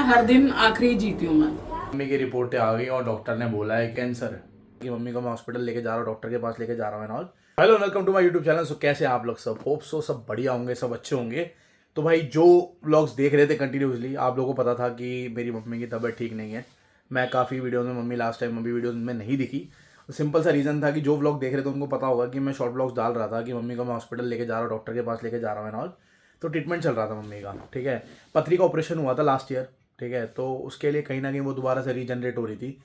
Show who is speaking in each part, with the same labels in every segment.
Speaker 1: हर दिन आखिरी जीती हूँ मैं।
Speaker 2: मम्मी की रिपोर्टें आ गई और डॉक्टर ने बोला है कैंसर है कि मम्मी को मैं हॉस्पिटल लेके जा रहा हूँ, डॉक्टर के पास लेके जा रहा हूँ and all. Hello welcome to my YouTube channel. So कैसे हैं आप लोग? सब होप सो सब बढ़िया होंगे, सब अच्छे होंगे। तो भाई जो व्लॉग्स देख रहे थे कंटिन्यूसली, आप लोगों को पता था कि मेरी मम्मी की तबीयत ठीक नहीं है। मैं काफ़ी वीडियोज़ में mummy last time mummy videos में नहीं दिखी। सिंपल सा रीज़न था कि जो व्लॉग देख रहे थे उनको पता होगा कि मैं शॉर्ट व्लॉग्स डाल रहा था कि मम्मी को मैं हॉस्पिटल लेके जा रहा हूँ, डॉक्टर के पास लेके जा रहा हूँ एंड ऑल। तो ट्रीटमेंट चल रहा था मम्मी का, ठीक है। पथरी का ऑपरेशन हुआ था लास्ट ईयर, ठीक है। तो उसके लिए कहीं ना कहीं वो दोबारा से रीजनरेट हो रही थी,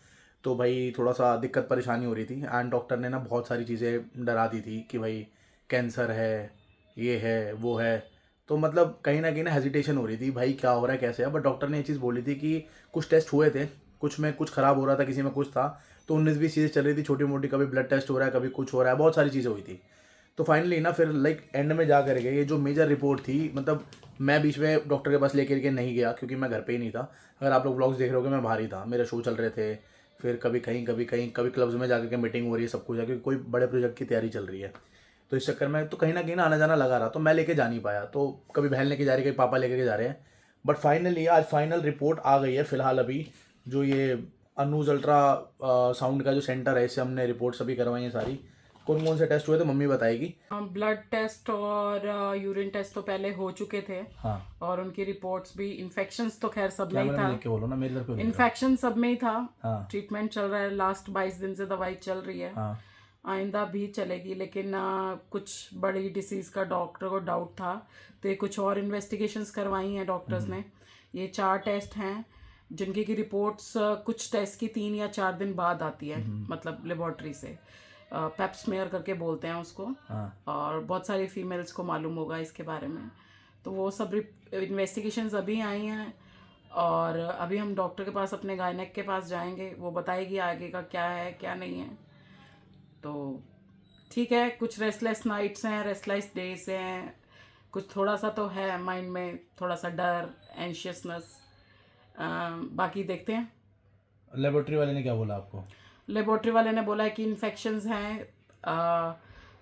Speaker 2: तो भाई थोड़ा सा दिक्कत परेशानी हो रही थी। एंड डॉक्टर ने ना बहुत सारी चीज़ें डरा दी थी कि भाई कैंसर है, ये है, वो है। तो मतलब कहीं ना हेजिटेशन हो रही थी भाई, क्या हो रहा है, कैसे है। बट डॉक्टर ने ये चीज़ बोली थी कि कुछ टेस्ट हुए थे, कुछ में कुछ ख़राब हो रहा था, किसी में कुछ था। तो 19-20 चीज़ें चल रही थी छोटी मोटी, कभी ब्लड टेस्ट हो रहा है, कभी कुछ हो रहा है, बहुत सारी चीज़ें हुई थी। तो फाइनली ना फिर लाइक एंड में जा करके ये जो मेजर रिपोर्ट थी, मतलब मैं बीच में डॉक्टर के पास लेकर के नहीं गया क्योंकि मैं घर पे ही नहीं था। अगर आप लोग व्लॉग्स देख रहे होगे, मैं बाहर ही था, मेरे शो चल रहे थे। फिर कभी कहीं कभी कहीं कभी क्लब्स में जाकर के मीटिंग हो रही है, सब कुछ है, क्योंकि कोई बड़े प्रोजेक्ट की तैयारी चल रही है। तो इस चक्कर में तो कहीं ना आना जाना लगा रहा, तो मैं लेके जा नहीं पाया। तो कभी बहन लेके जा रही, कभी पापा लेकर के जा रहे हैं। बट फाइनली आज फाइनल रिपोर्ट आ गई है फिलहाल अभी। जो ये अनूज अल्ट्रा साउंड का जो सेंटर है, इससे हमने रिपोर्ट्स अभी करवाई हैं सारी। कौन कौन से टेस्ट हुए तो मम्मी बताएगी।
Speaker 1: ब्लड टेस्ट और यूरिन टेस्ट तो पहले हो चुके थे।
Speaker 2: हाँ,
Speaker 1: और उनकी रिपोर्ट्स भी, इन्फेक्शंस तो खैर सब में ही
Speaker 2: कैमरे में
Speaker 1: था।
Speaker 2: देख के बोलो ना, मेरी तरफ क्यों देख रहे हो?
Speaker 1: इन्फेक्शन सब में ही था।
Speaker 2: हाँ
Speaker 1: ट्रीटमेंट चल रहा है, लास्ट 22 दिन से दवाई चल रही है।
Speaker 2: हाँ।
Speaker 1: आइंदा भी चलेगी, लेकिन कुछ बड़ी डिसीज का डॉक्टर को डाउट था, तो ये कुछ और इन्वेस्टिगेशंस करवाई हैं डॉक्टर्स ने। ये 4 टेस्ट हैं जिनकी की रिपोर्ट्स कुछ टेस्ट की 3 या 4 दिन बाद आती है, मतलब लेबॉर्ट्री से। पेप्समेयर करके बोलते हैं उसको।
Speaker 2: हाँ।
Speaker 1: और बहुत सारी फीमेल्स को मालूम होगा इसके बारे में। तो वो सब इन्वेस्टिगेशंस अभी आई हैं, और अभी हम डॉक्टर के पास, अपने गायनेक के पास जाएंगे, वो बताएगी आगे का क्या है क्या नहीं है। तो ठीक है, कुछ रेस्टलेस नाइट्स हैं, रेस्टलेस डेज हैं, कुछ थोड़ा सा तो है माइंड में, थोड़ा सा डर, एंशियसनेस। बाकी देखते हैं।
Speaker 2: लेबोरेटरी वाले ने क्या बोला आपको?
Speaker 1: लेबोरेटरी वाले ने बोला है कि इन्फेक्शंस हैं,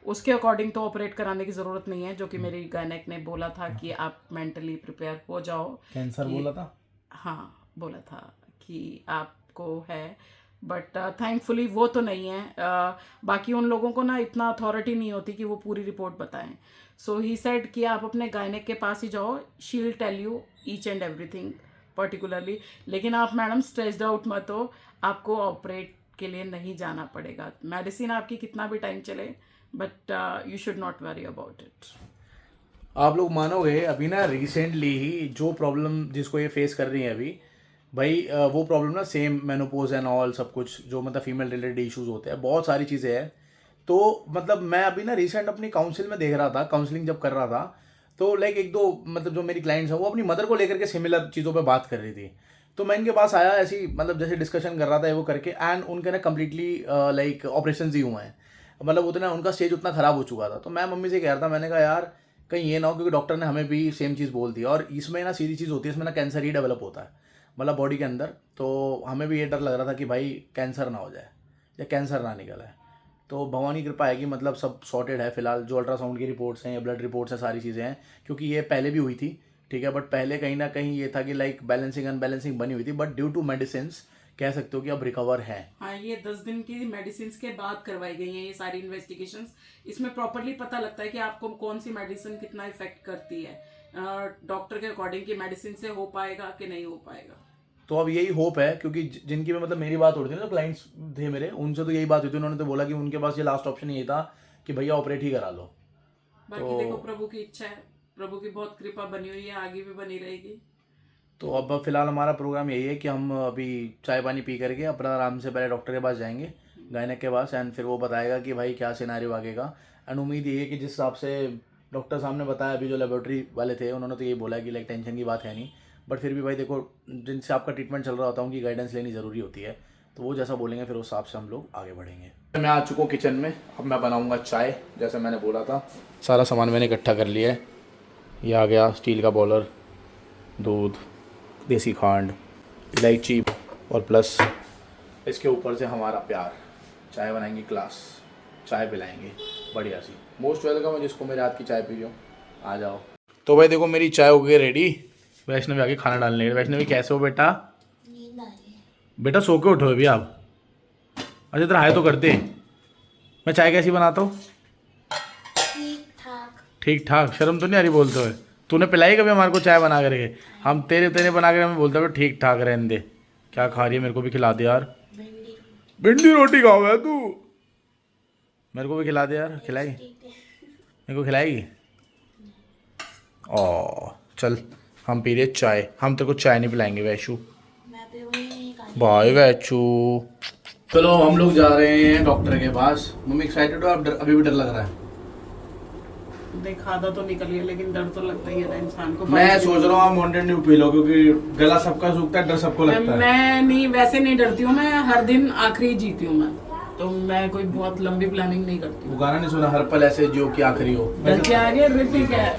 Speaker 1: उसके अकॉर्डिंग तो ऑपरेट कराने की ज़रूरत नहीं है, जो कि मेरी गायनेक ने बोला था कि आप मेंटली प्रिपेयर हो जाओ।
Speaker 2: कैंसर
Speaker 1: कि
Speaker 2: बोला था?
Speaker 1: हाँ, बोला था कि आपको है, बट थैंकफुली वो तो नहीं है। बाकी उन लोगों को ना इतना अथॉरिटी नहीं होती कि वो पूरी रिपोर्ट बताएं। सो ही सेड कि आप अपने गायनेक के पास ही जाओ, she will tell you each and everything particularly. लेकिन आप मैडम स्ट्रेस्ड आउट मत हो, आपको ऑपरेट के लिए नहीं जाना पड़ेगा। मेडिसिन आपकी कितना भी टाइम चले, but you should not worry about it.
Speaker 2: आप लोग मानोगे अभी ना रिसेंटली ही जो प्रॉब्लम जिसको ये फेस कर रही है अभी, भाई वो प्रॉब्लम ना सेम मेनोपोज एंड ऑल सब कुछ, जो मतलब फीमेल रिलेटेड इश्यूज होते हैं, बहुत सारी चीज़ें हैं। तो मतलब मैं अभी ना रिसेंट अपनी काउंसिल में देख रहा था, काउंसलिंग जब कर रहा था, तो लाइक एक दो मतलब जो मेरी क्लाइंट्स हैं वो अपनी मदर को लेकर के सिमिलर चीज़ों पे बात कर रही थी। तो मैं इनके पास आया, ऐसी मतलब जैसे डिस्कशन कर रहा था वो करके, एंड उनके ना कम्प्लीटली लाइक ऑपरेशन ही हुए हैं। मतलब उतना उनका स्टेज उतना ख़राब हो चुका था। तो मैं मम्मी से कह रहा था, मैंने कहा यार कहीं ये ना हो, क्योंकि डॉक्टर ने हमें भी सेम चीज़ बोल दी, और इसमें ना सीधी चीज़ होती है, इसमें ना कैंसर ही डेवलप होता है, मतलब बॉडी के अंदर। तो हमें भी ये डर लग रहा था कि भाई कैंसर ना हो जाए या कैंसर ना निकल आए। तो भगवान की कृपा है कि मतलब सब सॉर्टेड है फिलहाल। जो अल्ट्रासाउंड की रिपोर्ट्स हैं या ब्लड रिपोर्ट्स हैं, सारी चीज़ें हैं, क्योंकि ये पहले भी हुई थी, ठीक है। बट पहले कहीं ना कहीं ये था कि लाइक बैलेंसिंग अनबैलेंसिंग बनी हुई थी, बट ड्यू टू मेडिसिन कह सकते हो कि अब रिकवर है।
Speaker 1: हाँ, ये 10 दिन की मेडिसिन के बाद करवाई गई हैं ये सारी इन्वेस्टिगेशंस। इसमें प्रॉपरली पता लगता है कि आपको कौन सी मेडिसिन कितना इफेक्ट करती है, डॉक्टर के अकॉर्डिंग की मेडिसिन से हो पाएगा कि नहीं हो पाएगा।
Speaker 2: तो अब यही होप है, क्योंकि जिनकी भी मतलब मेरी बात हो रही थी ना, क्लाइंट्स थे मेरे, उनसे तो यही बात हुई थी। उन्होंने तो बोला कि उनके पास ये लास्ट ऑप्शन यही था कि भैया ऑपरेट ही करा लो।
Speaker 1: बाकी देखो,
Speaker 2: तो
Speaker 1: प्रभु की इच्छा है, प्रभु की बहुत कृपा बनी हुई है, आगे भी बनी रहेगी।
Speaker 2: तो अब फिलहाल हमारा प्रोग्राम यही है कि हम अभी चाय पानी पी करके अपना आराम से पहले डॉक्टर के पास जाएंगे, गायनेक के पास, एंड फिर वो बताएगा कि भाई क्या सिनारियो आगे का। एंड उम्मीद ये है कि जिस हिसाब से डॉक्टर साहब ने बताया, अभी जो लेबोरेटरी वाले थे उन्होंने तो ये बोला कि लाइक टेंशन की बात है नहीं। बट फिर भी भाई देखो, जिनसे आपका ट्रीटमेंट चल रहा होता है उनकी गाइडेंस लेनी ज़रूरी होती है। तो वो जैसा बोलेंगे फिर उस हिसाब से हम लोग आगे बढ़ेंगे। मैं आ चुका हूँ किचन में, अब मैं बनाऊँगा चाय जैसे मैंने बोला था। सारा सामान मैंने इकट्ठा कर लिया है। ये आ गया स्टील का बॉलर, दूध, देसी खांड, इलायची, और प्लस इसके ऊपर से हमारा प्यार। चाय बनाएंगे, ग्लास चाय पिलाएंगे बढ़िया सी। मोस्ट वेलकम है जिसको मेरे हाथ की चाय पी हो, आ जाओ। तो भाई देखो मेरी चाय हो गई रेडी, वैष्णवी आके खाना डालने गई। वैष्णवी कैसे हो बेटा?
Speaker 3: नींद आ रही है।
Speaker 2: बेटा सो के उठो अभी आप। अच्छा तेरा हाय तो करते। मैं चाय कैसी बनाता हूँ?
Speaker 3: ठीक ठाक।
Speaker 2: ठीक ठाक। शर्म तो नहीं आ रही बोलते हुए? तूने पिलाई कभी हमारे को चाय बना करके? हम तेरे तेरे बना कर हमें बोलते हुए ठीक ठाक रहने दे। क्या खा रही है? मेरे को भी खिला दे यार।
Speaker 3: भिंडी रोटी।
Speaker 2: भिंडी रोटी खाओ तू? मेरे को भी खिला दे यार। खिलाई?
Speaker 3: ठीक है।
Speaker 2: मेरे को खिलाएगी? ओ चल हम पी रहे चाय। हम तेरे को चाय नहीं पिलाएंगे वैशु।
Speaker 3: मैं पीऊंगी नहीं खाली।
Speaker 2: बाय वैशु। चलो हम लोग जा रहे हैं डॉक्टर के पास। मम्मी एक्साइटेड हो? आप अभी भी डर लग रहा है?
Speaker 1: देख आधा तो निकल गया लेकिन डर तो लगता ही है ना इंसान को।
Speaker 2: मैं सोच रहा हूँ आप माउंटेन ड्यू पी लो क्योंकि गला सबका सूखता है, डर सबको लगता है।
Speaker 1: मैं नहीं, वैसे नहीं डरती हूँ। मैं हर दिन आखिरी जीती हूँ मैं, तो मैं कोई बहुत लंबी प्लानिंग नहीं करती
Speaker 2: वो
Speaker 1: हूँ।
Speaker 2: गाना नहीं सुना, हर पल ऐसे जो कि आखिरी हो?
Speaker 1: डर के आगे ऋतिक है।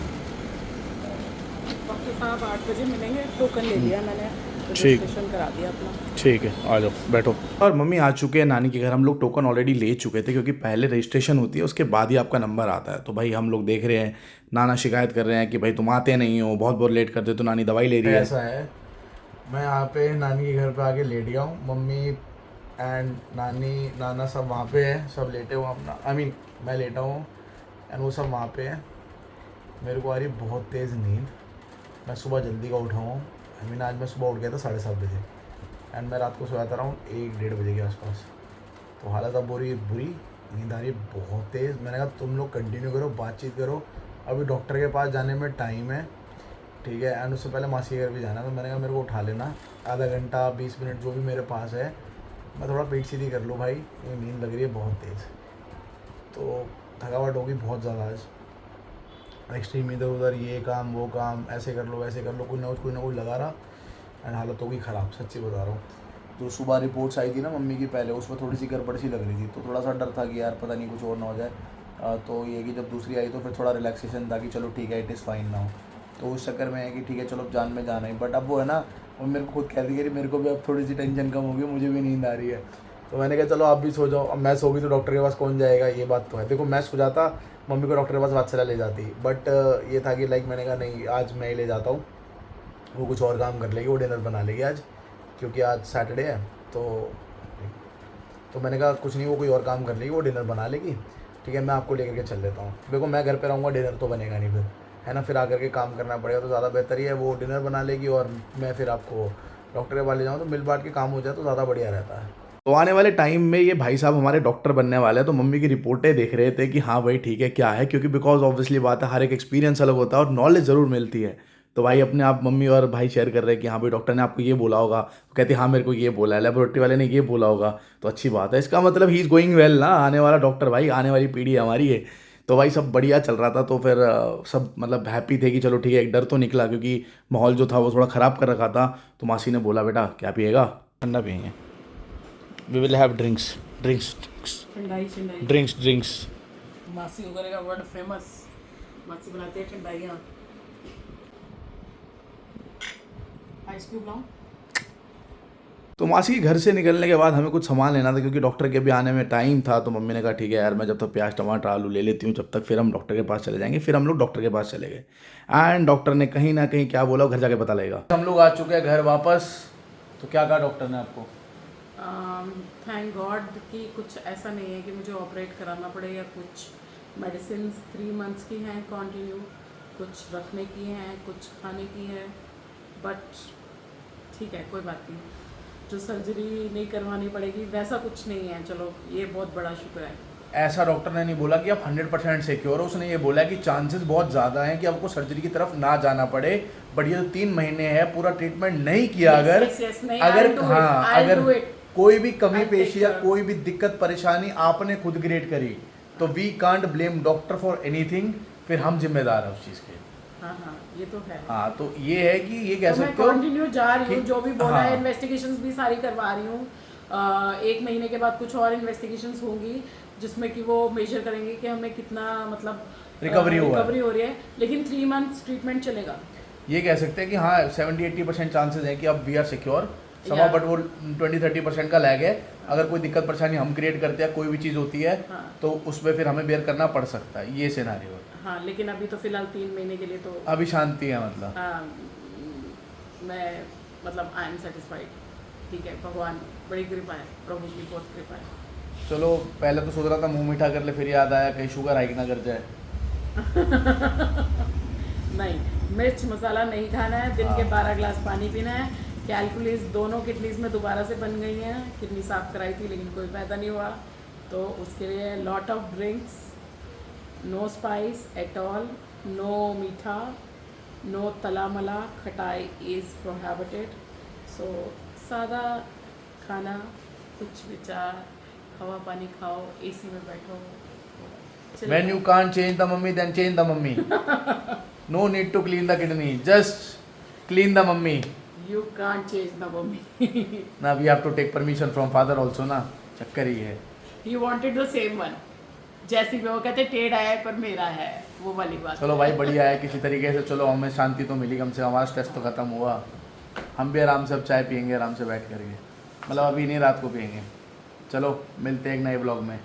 Speaker 1: डॉक्टर साहब 8 बजे मिलेंगे। टोकन ले लिया मैंने,
Speaker 2: ठीक।
Speaker 1: रजिस्ट्रेशन करा दिया अपना।
Speaker 2: ठीक है आ जाओ बैठो। और मम्मी आ चुके हैं नानी के घर। हम लोग टोकन ऑलरेडी ले चुके थे क्योंकि पहले रजिस्ट्रेशन होती है उसके बाद ही आपका नंबर आता है। तो भाई हम लोग देख रहे हैं नाना शिकायत कर रहे हैं कि भाई तुम आते नहीं हो, बहुत बहुत लेट करते, तो नानी दवाई ले रही है। ऐसा है, मैं यहाँ पे नानी के घर पे आके लेट गया हूँ। मम्मी एंड नानी नाना सब वहाँ पे है, सब लेटे हुए अपना मैं लेटा हूँ एंड वो सब वहाँ पे है। मेरे को आ रही बहुत तेज़ नींद। मैं सुबह जल्दी का उठा हूँ। आज मैं सुबह उठ गया था 7:30 बजे एंड मैं रात को सोया था अराउंड 1-1:30 बजे के आसपास। तो हालत अब बुरी नींद आ रही बहुत तेज़। मैंने कहा तुम लोग कंटिन्यू करो, बातचीत करो, अभी डॉक्टर के पास जाने में टाइम है, ठीक है। एंड उससे पहले मासी के घर भी जाना है। तो मैंने कहा मेरे को उठा लेना, आधा घंटा 20 मिनट जो भी मेरे पास है, मैं थोड़ा पेट सीधी कर लूँ भाई, ये नींद लग रही है बहुत तेज़। तो थकावट होगी बहुत ज़्यादा आज। एक्सट्रीम इधर उधर ये काम वो काम, ऐसे कर लो वैसे कर लो, कोई ना कोई लगा रहा एंड हालत होगी ख़राब, सच्ची बता रहा हूँ। जो सुबह रिपोर्ट्स आई थी ना मम्मी की पहले, उसमें थोड़ी सी गड़बड़ सी लग रही थी, तो थोड़ा सा डर था कि यार पता नहीं कुछ और ना हो जाए। तो ये कि जब दूसरी आई तो फिर थोड़ा रिलैक्सेशन था कि चलो ठीक है इट इज़ फाइन ना हो। तो उस चक्कर में है कि ठीक है चलो जान में जाना ही। बट अब वो है ना, वो मेरे को खुद कह रही है कि मेरे को भी अब थोड़ी सी टेंशन कम होगी, मुझे भी नींद आ रही है। तो मैंने कहा चलो आप भी सो जाओ। अब मैं सो गई तो डॉक्टर के पास कौन जाएगा, ये बात तो है। देखो मैं सो जाता, मम्मी को डॉक्टर के पास वात्सल्य ले जाती, बट ये था कि लाइक मैंने कहा नहीं आज मैं ही ले जाता हूँ, वो कुछ और काम कर लेगी, वो डिनर बना लेगी आज, क्योंकि आज सैटरडे है। तो मैंने कहा कुछ नहीं, वो कोई और काम कर लेगी, वो डिनर बना लेगी, ठीक है। मैं आपको लेकर के चल लेता हूँ। देखो मैं घर पे रहूँगा, डिनर तो बनेगा नहीं फिर, है ना, फिर आकर के काम करना पड़ेगा। तो ज़्यादा बेहतर ही है वो डिनर बना लेगी और मैं फिर आपको डॉक्टर के पास ले जाऊँ, तो मिल बांट के काम हो जाए तो ज़्यादा बढ़िया रहता है। तो आने वाले टाइम में ये भाई साहब हमारे डॉक्टर बनने वाले हैं। तो मम्मी की रिपोर्टें देख रहे थे कि हाँ भाई ठीक है क्या है, क्योंकि बिकॉज ऑब्वियसली बात है, हर एक एक्सपीरियंस अलग होता है और नॉलेज ज़रूर मिलती है। तो भाई अपने आप मम्मी और भाई शेयर कर रहे हैं कि हाँ भाई डॉक्टर ने आपको ये बोला होगा, तो कहते हाँ मेरे को ये बोला है, लेबोरेटरी वाले ने ये बोला होगा, तो अच्छी बात है। इसका मतलब ही इज़ गोइंग वेल ना, आने वाला डॉक्टर भाई, आने वाली पीढ़ी हमारी है। तो भाई सब बढ़िया चल रहा था। तो फिर सब मतलब हैप्पी थे कि चलो ठीक है, एक डर तो निकला क्योंकि माहौल जो था वो थोड़ा ख़राब कर रखा था। तो मासी ने बोला बेटा क्या पिएगा? ठंडा पिएंगे। We will have drinks.
Speaker 1: मासी वगैरह का वर्ड फेमस। मासी बनाती है ठंडाइयाँ। आइस क्यूब लाऊं?
Speaker 2: तो मासी के घर से निकलने के बाद हमें कुछ सामान लेना था क्योंकि डॉक्टर के भी आने में टाइम था। तो मम्मी ने कहा ठीक है यार, मैं जब तक प्याज टमाटर आलू ले लेती हूँ, जब तक फिर हम डॉक्टर के पास चले जाएंगे। फिर हम लोग डॉक्टर के पास चले गए एंड डॉक्टर ने कहीं ना कहीं क्या बोला, घर जाके पता लगेगा। हम लोग आ चुके हैं घर वापस। तो क्या कहा डॉक्टर ने आपको?
Speaker 1: थैंक गॉड कि कुछ ऐसा नहीं है कि मुझे ऑपरेट कराना पड़े या कुछ। मेडिसिन 3 मंथ्स की हैं कंटिन्यू, कुछ रखने की हैं, कुछ खाने की है, बट ठीक है कोई बात नहीं। जो सर्जरी नहीं करवानी पड़ेगी वैसा कुछ नहीं है, चलो ये बहुत बड़ा शुक्र है।
Speaker 2: ऐसा डॉक्टर ने नहीं बोला कि आप 100% सिक्योर हो। उसने ये बोला कि चांसेस बहुत ज़्यादा हैं कि आपको सर्जरी की तरफ ना जाना पड़े, बट ये 3 महीने है, पूरा ट्रीटमेंट नहीं किया अगर कोई भी कमी पेशी या कोई भी दिक्कत परेशानी आपने खुद क्रिएट करी तो we can't blame doctor for anything, फिर हम जिम्मेदार हैं उस चीज़ के।
Speaker 1: हाँ ये तो है।
Speaker 2: हाँ तो ये है कि ये कह
Speaker 1: तो
Speaker 2: सकते हो
Speaker 1: मैं कंटिन्यू जा रही हूँ, जो भी बोला है,
Speaker 2: हाँ।
Speaker 1: इन्वेस्टिगेशंस भी सारी करवा रही हूँ। 1 महीने के बाद कुछ और इन्वेस्टिगेशंस होंगी जिसमें कि वो मेजर करेंगे कि हमें कितना मतलब
Speaker 2: रिकवरी
Speaker 1: हो रही है। लेकिन 3 मंथ्स ट्रीटमेंट चलेगा।
Speaker 2: ये कह सकते हैं कि हाँ 70-80% चांसेस हैं कि अब वी आर सिक्योर समा, बट वो 20-30% का लैग है। अगर कोई दिक्कत परेशानी हम क्रिएट करते हैं, कोई भी चीज़ होती है तो उसमें फिर हमें बेयर करना पड़ सकता है, ये सिनेरियो है।
Speaker 1: हाँ लेकिन अभी तो फिलहाल 3 महीने के लिए तो
Speaker 2: अभी शांति है मतलब।
Speaker 1: मैं मतलब आई एम सेटिस्फाइड। ठीक है, भगवान बड़ी कृपा है, प्रभु की बहुत कृपा है।
Speaker 2: चलो पहले तो सोच रहा था मुंह मीठा कर ले, फिर याद आया कहीं शुगर हाइक ना कर जाए।
Speaker 1: नहीं, मिर्च मसाला नहीं खाना है, दिन के
Speaker 2: हाँ।
Speaker 1: 12 ग्लास पानी पीना है। कैलकुलिस दोनों किडनीज में दोबारा से बन गई हैं, किडनी साफ कराई थी लेकिन कोई फायदा नहीं हुआ, तो उसके लिए lot of drinks, no spice at all, no मीठा, नो तला मला, खटाई इज़ प्रोहिबिटेड। सो सादा खाना, कुछ विचार, हवा पानी खाओ, एसी में बैठो।
Speaker 2: When you can't change the mummy, then change the mummy. No need to clean the kidney, just clean the mummy.
Speaker 1: You can't change the mummy.
Speaker 2: Now we have to take permission from father also ना, चक्कर ही है।
Speaker 1: He wanted the same one. जैसी भी वो कहते टेढ़ा है पर मेरा है, वो वाली बात।
Speaker 2: चलो भाई बढ़िया है, किसी तरीके से चलो हमें शांति तो मिली, कम से कम हमारा स्ट्रेस तो खत्म हुआ। हम भी आराम से अब चाय पियेंगे आराम से बैठ करके, मतलब अभी नहीं रात को पियेंगे। चलो मिलते हैं एक नए ब्लॉग में।